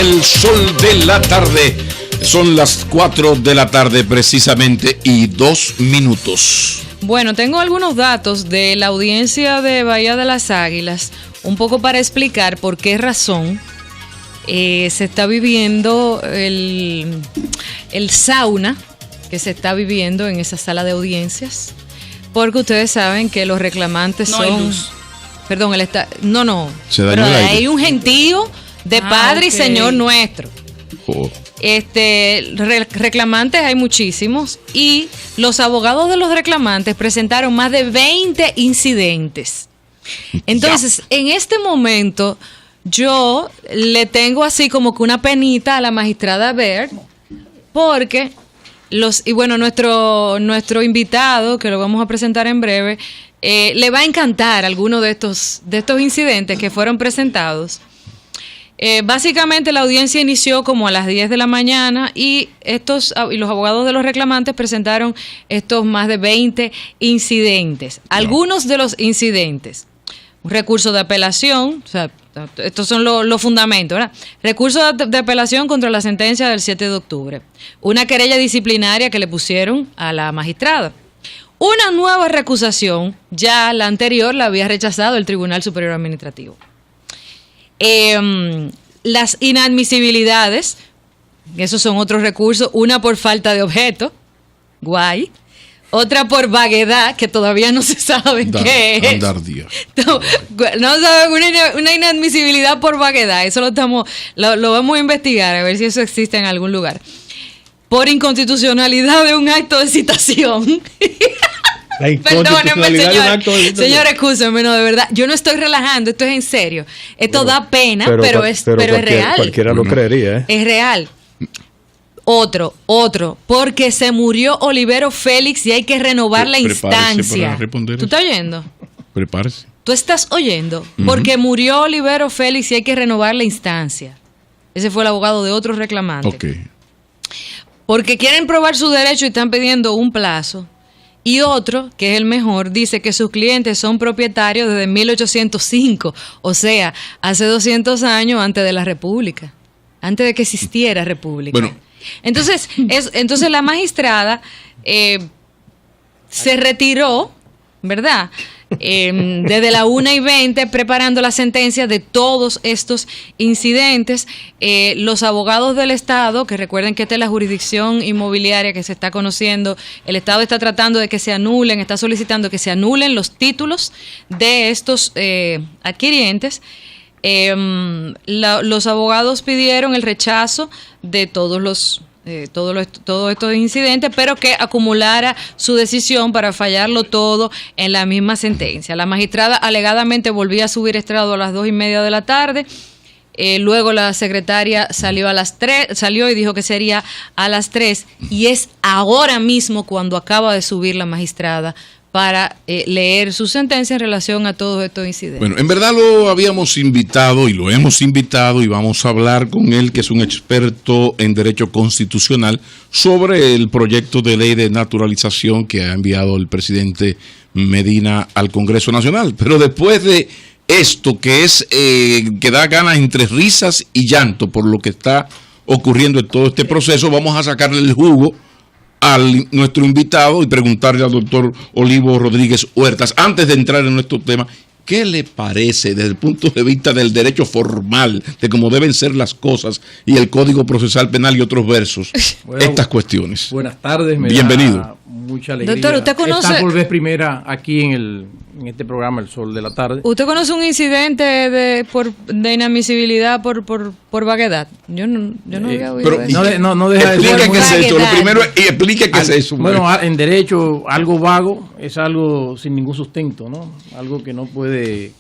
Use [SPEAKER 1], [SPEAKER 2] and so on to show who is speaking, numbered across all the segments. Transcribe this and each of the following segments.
[SPEAKER 1] el sol de la tarde. Son las 4 de la tarde precisamente y 2 minutos.
[SPEAKER 2] Bueno, tengo algunos datos de la audiencia de Bahía de las Águilas, un poco para explicar por qué razón se está viviendo el sauna que se está viviendo en esa sala de audiencias, porque ustedes saben que los reclamantes son... Perdón,
[SPEAKER 1] Se dañó el aire.
[SPEAKER 2] Hay un gentío de Padre y Señor nuestro.
[SPEAKER 1] Oh.
[SPEAKER 2] Reclamantes hay muchísimos y los abogados de los reclamantes presentaron más de 20 incidentes. Entonces, en este momento, yo le tengo así como que una penita a la magistrada Baird, porque nuestro invitado, que lo vamos a presentar en breve, le va a encantar alguno de estos incidentes que fueron presentados. Básicamente la audiencia inició como a las 10 de la mañana y los abogados de los reclamantes presentaron estos más de 20 incidentes. Algunos de los incidentes: un recurso de apelación, o sea, estos son los fundamentos, ¿verdad? Recurso de apelación contra la sentencia del 7 de octubre. Una querella disciplinaria que le pusieron a la magistrada. Una nueva recusación, ya la anterior la había rechazado el Tribunal Superior Administrativo. Las inadmisibilidades, esos son otros recursos, una por falta de objeto, guay, otra por vaguedad, que todavía no se sabe qué es. No saben, una inadmisibilidad por vaguedad, eso lo vamos a investigar, a ver si eso existe en algún lugar. Por inconstitucionalidad de un acto de citación. Perdónenme, señor, excúsenme, no, de verdad, yo no estoy relajando, esto es en serio. Esto da pena, pero es real.
[SPEAKER 3] Cualquiera lo creería, ¿eh?
[SPEAKER 2] Es real. Otro, porque se murió Olivero Félix y hay que renovar la instancia. ¿Tú estás oyendo?
[SPEAKER 1] Prepárese.
[SPEAKER 2] ¿Tú estás oyendo? Porque murió Olivero Félix y hay que renovar la instancia. Ese fue el abogado de otro reclamante.
[SPEAKER 1] Okay.
[SPEAKER 2] Porque quieren probar su derecho y están pidiendo un plazo. Y otro, que es el mejor, dice que sus clientes son propietarios desde 1805, o sea, hace 200 años antes de la República, antes de que existiera República.
[SPEAKER 1] Bueno.
[SPEAKER 2] Entonces la magistrada se retiró, ¿verdad? Desde la 1:20 preparando la sentencia de todos estos incidentes. Los abogados del Estado, que recuerden que esta es la jurisdicción inmobiliaria que se está conociendo, el Estado está tratando de que se anulen, está solicitando que se anulen los títulos de estos adquirientes. Los abogados pidieron el rechazo de todos estos incidentes, pero que acumulara su decisión para fallarlo todo en la misma sentencia. La magistrada alegadamente volvía a subir estrado a las 2:30 de la tarde. Luego la secretaria salió y dijo que sería a las 3, y es ahora mismo cuando acaba de subir la magistrada para leer su sentencia en relación a todos estos incidentes.
[SPEAKER 1] Bueno, en verdad lo habíamos invitado y lo hemos invitado y vamos a hablar con él, que es un experto en derecho constitucional, sobre el proyecto de ley de naturalización que ha enviado el presidente Medina al Congreso Nacional. Pero después de esto, que es que da ganas entre risas y llanto por lo que está ocurriendo en todo este proceso, vamos a sacarle el jugo a nuestro invitado y preguntarle al doctor Olivo Rodríguez Huertas, antes de entrar en nuestro tema, ¿qué le parece desde el punto de vista del derecho formal, de cómo deben ser las cosas y el Código Procesal Penal y otros versos, estas cuestiones?
[SPEAKER 3] Buenas tardes,
[SPEAKER 1] bienvenido.
[SPEAKER 3] Mucha alegría.
[SPEAKER 2] Doctor, ¿usted conoce?
[SPEAKER 3] Estar por vez primera aquí en este programa El Sol de la Tarde.
[SPEAKER 2] ¿Usted conoce un incidente de inadmisibilidad por vaguedad? Yo no había oído eso.
[SPEAKER 3] No deja de
[SPEAKER 1] explique
[SPEAKER 3] ser
[SPEAKER 1] qué es eso. Lo primero, y explique qué es eso.
[SPEAKER 3] Bueno, en derecho, algo vago es algo sin ningún sustento, ¿no? Algo que no puede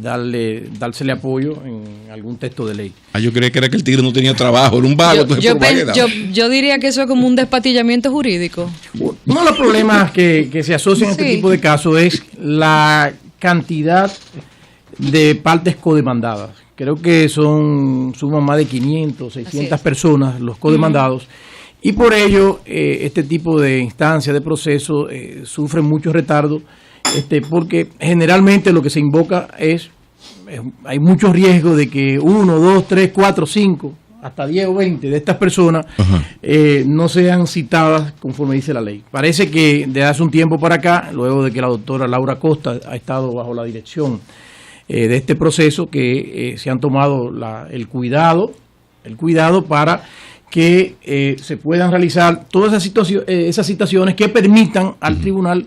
[SPEAKER 3] dársele apoyo en algún texto de ley.
[SPEAKER 1] Yo creía que era que el tigre no tenía trabajo, era un vago.
[SPEAKER 2] Yo diría que eso es como un despatillamiento jurídico.
[SPEAKER 3] Uno de los problemas que se asocian a este tipo de casos es la cantidad de partes codemandadas. Creo que suman más de 500, 600 personas los codemandados. Y por ello, este tipo de instancias de proceso sufren mucho retardo, porque generalmente lo que se invoca es hay mucho riesgo de que 1, 2, 3, 4, 5, hasta 10 o 20 de estas personas no sean citadas conforme dice la ley. Parece que desde hace un tiempo para acá, luego de que la doctora Laura Costa ha estado bajo la dirección de este proceso, que se han tomado el cuidado para que se puedan realizar todas esas citaciones que permitan al tribunal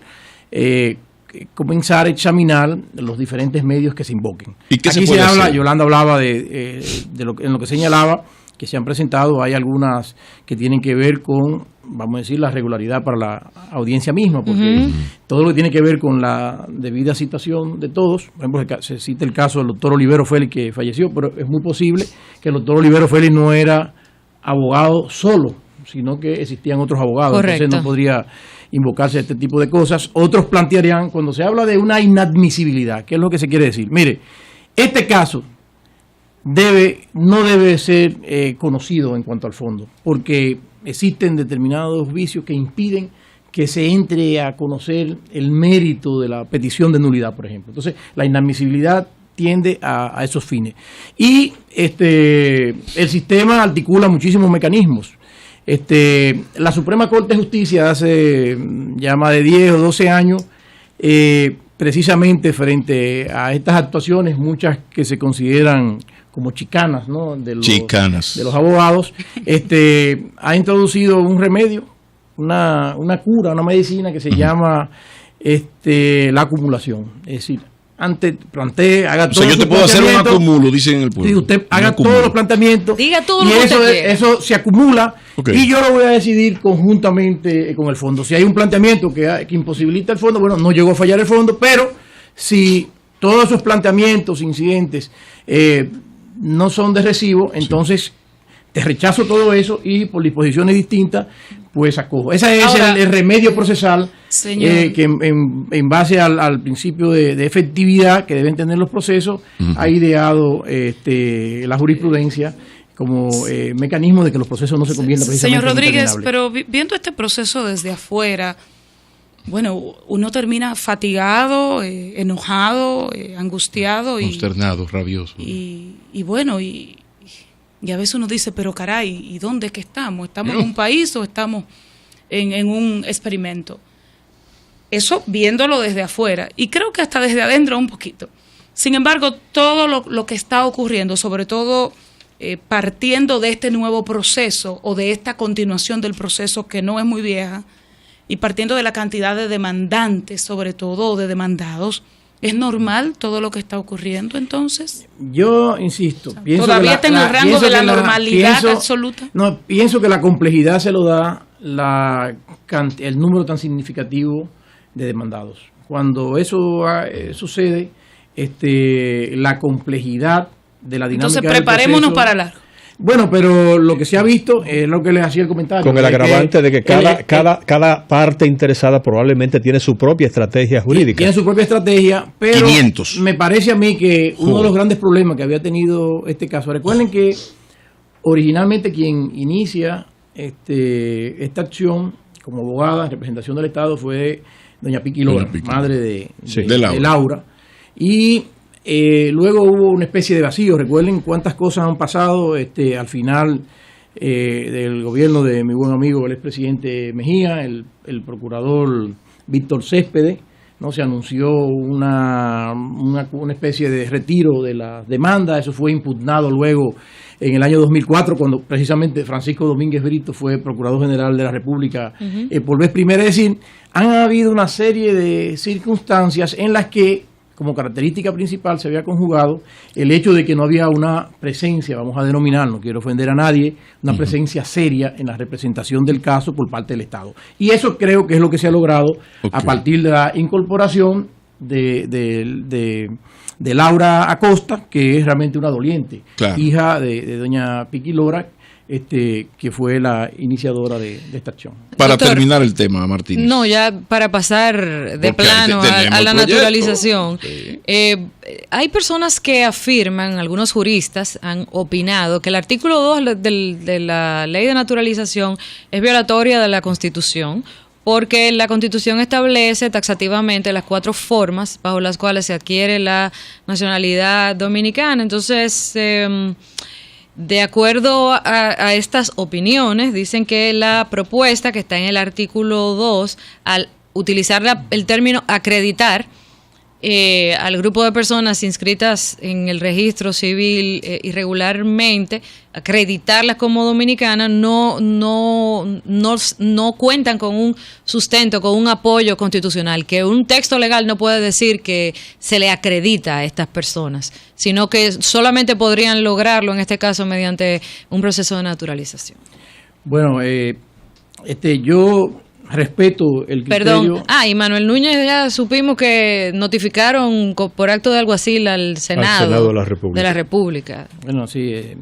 [SPEAKER 3] comenzar a examinar los diferentes medios que se invoquen.
[SPEAKER 1] ¿Y qué
[SPEAKER 3] Aquí
[SPEAKER 1] se puede
[SPEAKER 3] habla,
[SPEAKER 1] hacer?
[SPEAKER 3] Yolanda hablaba en lo que señalaba, que se han presentado, hay algunas que tienen que ver con, vamos a decir, la regularidad para la audiencia misma, porque todo lo que tiene que ver con la debida citación de todos, por ejemplo, se cita el caso del doctor Olivero Félix, que falleció, pero es muy posible que el doctor Olivero Félix no era abogado solo, sino que existían otros abogados.
[SPEAKER 2] Correcto.
[SPEAKER 3] Entonces no podría invocarse este tipo de cosas. Otros plantearían, cuando se habla de una inadmisibilidad, ¿qué es lo que se quiere decir? Mire, este caso no debe ser conocido en cuanto al fondo, porque existen determinados vicios que impiden que se entre a conocer el mérito de la petición de nulidad, por ejemplo. Entonces, la inadmisibilidad tiende a esos fines. Y el sistema articula muchísimos mecanismos. La Suprema Corte de Justicia hace ya más de 10 o 12 años, precisamente frente a estas actuaciones, muchas que se consideran como chicanas, ¿no? de los abogados, ha introducido un remedio, una cura, una medicina que se llama la acumulación. Es decir, antes plantee, haga todo.
[SPEAKER 1] O sea, yo te puedo hacer un acumulo, dicen en el pueblo.
[SPEAKER 3] Sí, usted haga todos los planteamientos.
[SPEAKER 2] Diga todo
[SPEAKER 3] y
[SPEAKER 2] lo que
[SPEAKER 3] eso,
[SPEAKER 2] usted quiera.
[SPEAKER 3] eso se acumula.
[SPEAKER 1] Okay.
[SPEAKER 3] Y yo lo voy a decidir conjuntamente con el fondo. Si hay un planteamiento que imposibilita el fondo, bueno, no llegó a fallar el fondo, pero si todos esos planteamientos, incidentes, no son de recibo, entonces te rechazo todo eso y por disposiciones distintas, pues acojo. Ese es el remedio procesal que en base al principio de efectividad que deben tener los procesos, ha ideado la jurisprudencia como mecanismo de que los procesos no se conviertan precisamente
[SPEAKER 4] Señor Rodríguez,
[SPEAKER 3] en
[SPEAKER 4] pero viendo este proceso desde afuera, bueno, uno termina fatigado, enojado, angustiado
[SPEAKER 1] consternado, rabioso.
[SPEAKER 4] Y bueno, y a veces uno dice, pero caray, ¿y dónde es que estamos? ¿Estamos en un país o estamos en un experimento? Eso viéndolo desde afuera, y creo que hasta desde adentro un poquito. Sin embargo, todo lo que está ocurriendo, sobre todo partiendo de este nuevo proceso o de esta continuación del proceso que no es muy vieja, y partiendo de la cantidad de demandantes, sobre todo, o de demandados, ¿es normal todo lo que está ocurriendo entony?entonces?
[SPEAKER 3] Yo insisto, pienso
[SPEAKER 4] ¿Todavía está en el rango de la normalidad absoluta?
[SPEAKER 3] No, pienso que la complejidad se lo da el número tan significativo de demandados. Cuando eso sucede, la complejidad de la dinámica.
[SPEAKER 4] Entonces preparémonos para largo.
[SPEAKER 3] Bueno, pero lo que se ha visto es lo que les hacía el comentario.
[SPEAKER 5] Con el agravante de que cada parte interesada probablemente tiene su propia estrategia jurídica.
[SPEAKER 3] Tiene su propia estrategia, pero
[SPEAKER 1] 500.
[SPEAKER 3] Me parece a mí que uno de los grandes problemas que había tenido este caso, recuerden que originalmente quien inicia esta acción como abogada en representación del Estado fue doña Piqui Lora, madre de Laura. Y luego hubo una especie de vacío. Recuerden cuántas cosas han pasado al final del gobierno de mi buen amigo el expresidente Mejía, el procurador Víctor Céspedes, ¿no? Se anunció una especie de retiro de la demanda. Eso fue impugnado luego en el año 2004, cuando precisamente Francisco Domínguez Brito fue Procurador General de la República por vez primera. Es decir, han habido una serie de circunstancias en las que, como característica principal, se había conjugado el hecho de que no había una presencia, vamos a denominar, no quiero ofender a nadie, una presencia seria en la representación del caso por parte del Estado. Y eso creo que es lo que se ha logrado a partir de la incorporación de Laura Acosta, que es realmente una doliente, hija de doña Piqui Lora, que fue la iniciadora de esta acción.
[SPEAKER 1] Para terminar el tema, Martín.
[SPEAKER 2] No, ya para pasar de plano a la naturalización. Sí. Hay personas que afirman, algunos juristas han opinado, que el artículo 2 de la ley de naturalización es violatoria de la Constitución, porque la Constitución establece taxativamente las 4 formas bajo las cuales se adquiere la nacionalidad dominicana. Entonces, de acuerdo a estas opiniones, dicen que la propuesta que está en el artículo 2, al utilizar el término acreditar al grupo de personas inscritas en el registro civil irregularmente, acreditarlas como dominicanas, no cuentan con un sustento, con un apoyo constitucional, que un texto legal no puede decir que se le acredita a estas personas, sino que solamente podrían lograrlo, en este caso, mediante un proceso de naturalización.
[SPEAKER 3] Bueno, yo respeto el criterio.
[SPEAKER 2] Perdón. Y Manuel Núñez, ya supimos que notificaron por acto de alguacil al Senado
[SPEAKER 5] de la República.
[SPEAKER 3] Bueno, sí, es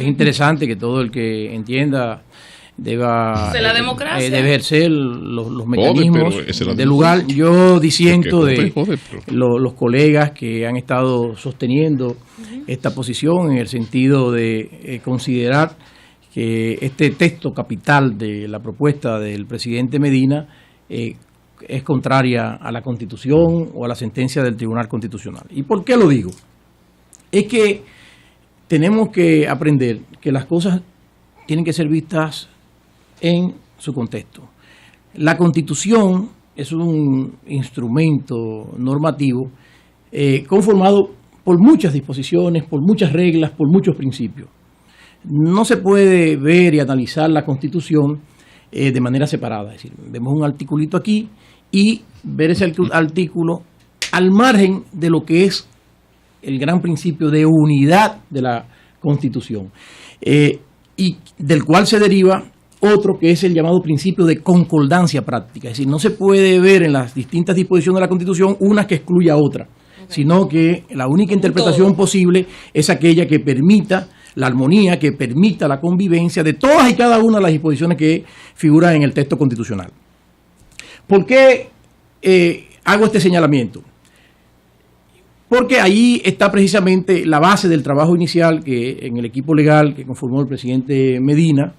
[SPEAKER 3] interesante que todo el que entienda deba
[SPEAKER 4] la democracia.
[SPEAKER 3] Debe ejercer los mecanismos del lugar. Yo disiento de los colegas que han estado sosteniendo esta posición en el sentido de considerar que este texto capital de la propuesta del presidente Medina es contraria a la Constitución o a la sentencia del Tribunal Constitucional. ¿Y por qué lo digo? Es que tenemos que aprender que las cosas tienen que ser vistas en su contexto. La Constitución es un instrumento normativo conformado por muchas disposiciones, por muchas reglas, por muchos principios. No se puede ver y analizar la Constitución de manera separada. Es decir, vemos un articulito aquí y ver ese artículo al margen de lo que es el gran principio de unidad de la Constitución, y del cual se deriva otro que es el llamado principio de concordancia práctica. Es decir, no se puede ver en las distintas disposiciones de la Constitución una que excluya a otra, sino que la única interpretación posible es aquella que permita la armonía, que permita la convivencia de todas y cada una de las disposiciones que figuran en el texto constitucional. ¿Por qué hago este señalamiento? Porque ahí está precisamente la base del trabajo inicial que en el equipo legal que conformó el presidente Medina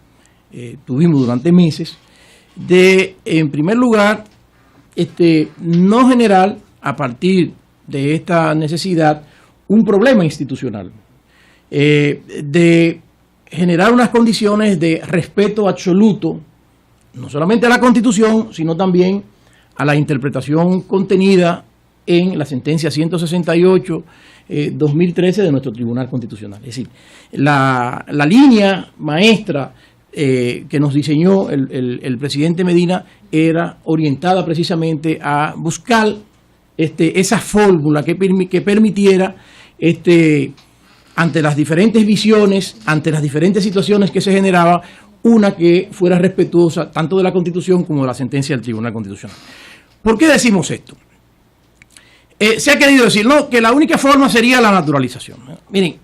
[SPEAKER 3] tuvimos durante meses, de, en primer lugar, no generar a partir de esta necesidad un problema institucional, de generar unas condiciones de respeto absoluto, no solamente a la Constitución, sino también a la interpretación contenida en la sentencia 168/2013 de nuestro Tribunal Constitucional. Es decir, la línea maestra que nos diseñó el presidente Medina era orientada precisamente a buscar esa fórmula que permitiera ante las diferentes visiones, ante las diferentes situaciones que se generaban, una que fuera respetuosa tanto de la Constitución como de la sentencia del Tribunal Constitucional. ¿Por qué decimos esto? Se ha querido decir, no, que la única forma sería la naturalización. Miren,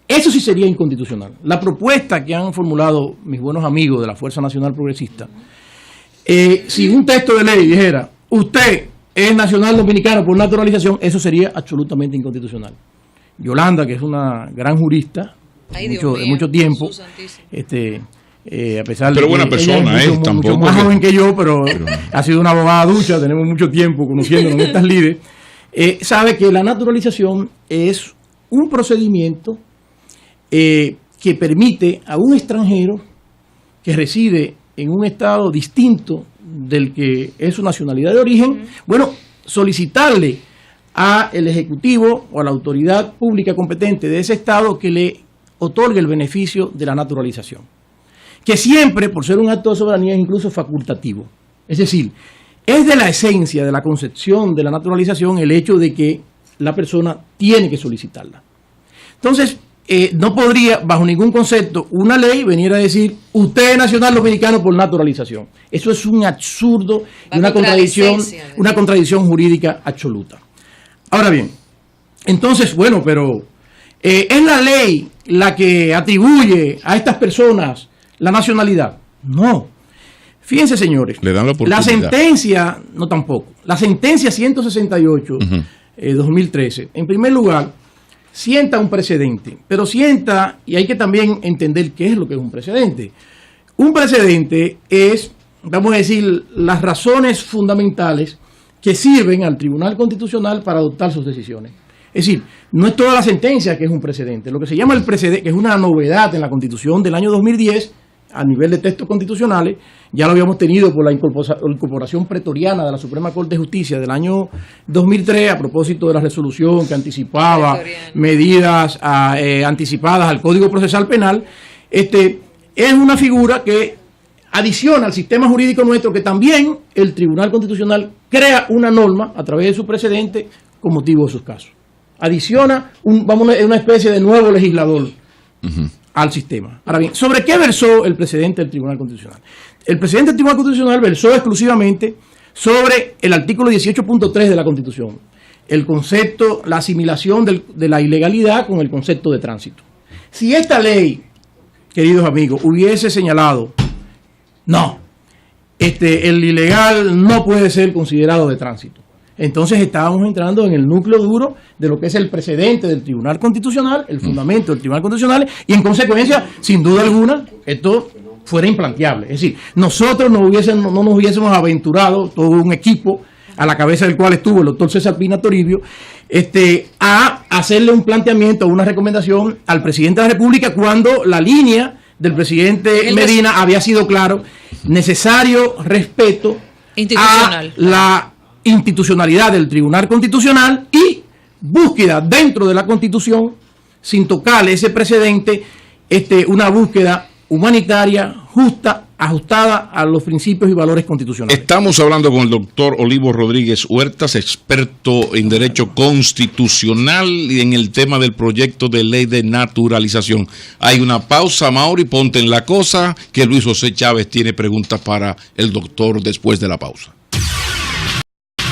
[SPEAKER 3] eso sí sería inconstitucional. La propuesta que han formulado mis buenos amigos de la Fuerza Nacional Progresista, si un texto de ley dijera, usted es nacional dominicano por naturalización, eso sería absolutamente inconstitucional. Yolanda, que es una gran jurista de mucho tiempo, a pesar de que
[SPEAKER 1] buena persona,
[SPEAKER 3] ella es mucho más joven que yo, pero ha sido una abogada ducha, tenemos mucho tiempo conociéndonos en estas lides, sabe que la naturalización es un procedimiento que permite a un extranjero que reside en un estado distinto del que es su nacionalidad de origen, bueno, solicitarle a el Ejecutivo o a la autoridad pública competente de ese estado que le otorgue el beneficio de la naturalización, que siempre, por ser un acto de soberanía, es incluso facultativo. Es decir, es de la esencia de la concepción de la naturalización el hecho de que la persona tiene que solicitarla. Entonces, no podría, bajo ningún concepto, una ley venir a decir, usted es nacional dominicano por naturalización. Eso es un absurdo y una contradicción jurídica absoluta. Ahora bien, entonces, bueno, pero ¿es la ley la que atribuye a estas personas la nacionalidad? No. Fíjense, señores,
[SPEAKER 1] le dan la oportunidad.
[SPEAKER 3] La sentencia, no tampoco, la sentencia 168/2013, en primer lugar, sienta un precedente, pero sienta, y hay que también entender qué es lo que es un precedente. Un precedente es vamos a decir, las razones fundamentales que sirven al Tribunal Constitucional para adoptar sus decisiones. Es decir, no es toda la sentencia que es un precedente. Lo que se llama el precedente, que es una novedad en la Constitución del año 2010, a nivel de textos constitucionales, ya lo habíamos tenido por la incorporación pretoriana de la Suprema Corte de Justicia del año 2003 a propósito de la resolución que anticipaba medidas anticipadas al Código Procesal Penal. Es una figura que adiciona al sistema jurídico nuestro, que también el Tribunal Constitucional crea una norma a través de su precedente con motivo de sus casos. Adiciona una especie de nuevo legislador al sistema. Ahora bien, ¿sobre qué versó el presidente del Tribunal Constitucional? El presidente del Tribunal Constitucional versó exclusivamente sobre el artículo 18.3 de la Constitución, el concepto, la asimilación de la ilegalidad con el concepto de tránsito. Si esta ley, queridos amigos, hubiese señalado, no, el ilegal no puede ser considerado de tránsito, entonces estábamos entrando en el núcleo duro de lo que es el precedente del Tribunal Constitucional, el fundamento del Tribunal Constitucional, y en consecuencia, sin duda alguna, esto fuera implanteable. Es decir, nosotros no nos hubiésemos aventurado, todo un equipo a la cabeza del cual estuvo el doctor César Pina Toribio, a hacerle un planteamiento, una recomendación al presidente de la República, cuando la línea del presidente Medina había sido claro: necesario respeto a la institucionalidad del Tribunal Constitucional y búsqueda dentro de la Constitución, sin tocarle ese precedente, una búsqueda humanitaria, justa, ajustada a los principios y valores constitucionales.
[SPEAKER 1] Estamos hablando con el doctor Olivo Rodríguez Huertas, experto en Derecho Constitucional y en el tema del proyecto de ley de naturalización. Hay una pausa, Mauri, ponte en la cosa, que Luis José Chávez tiene preguntas para el doctor después de la pausa.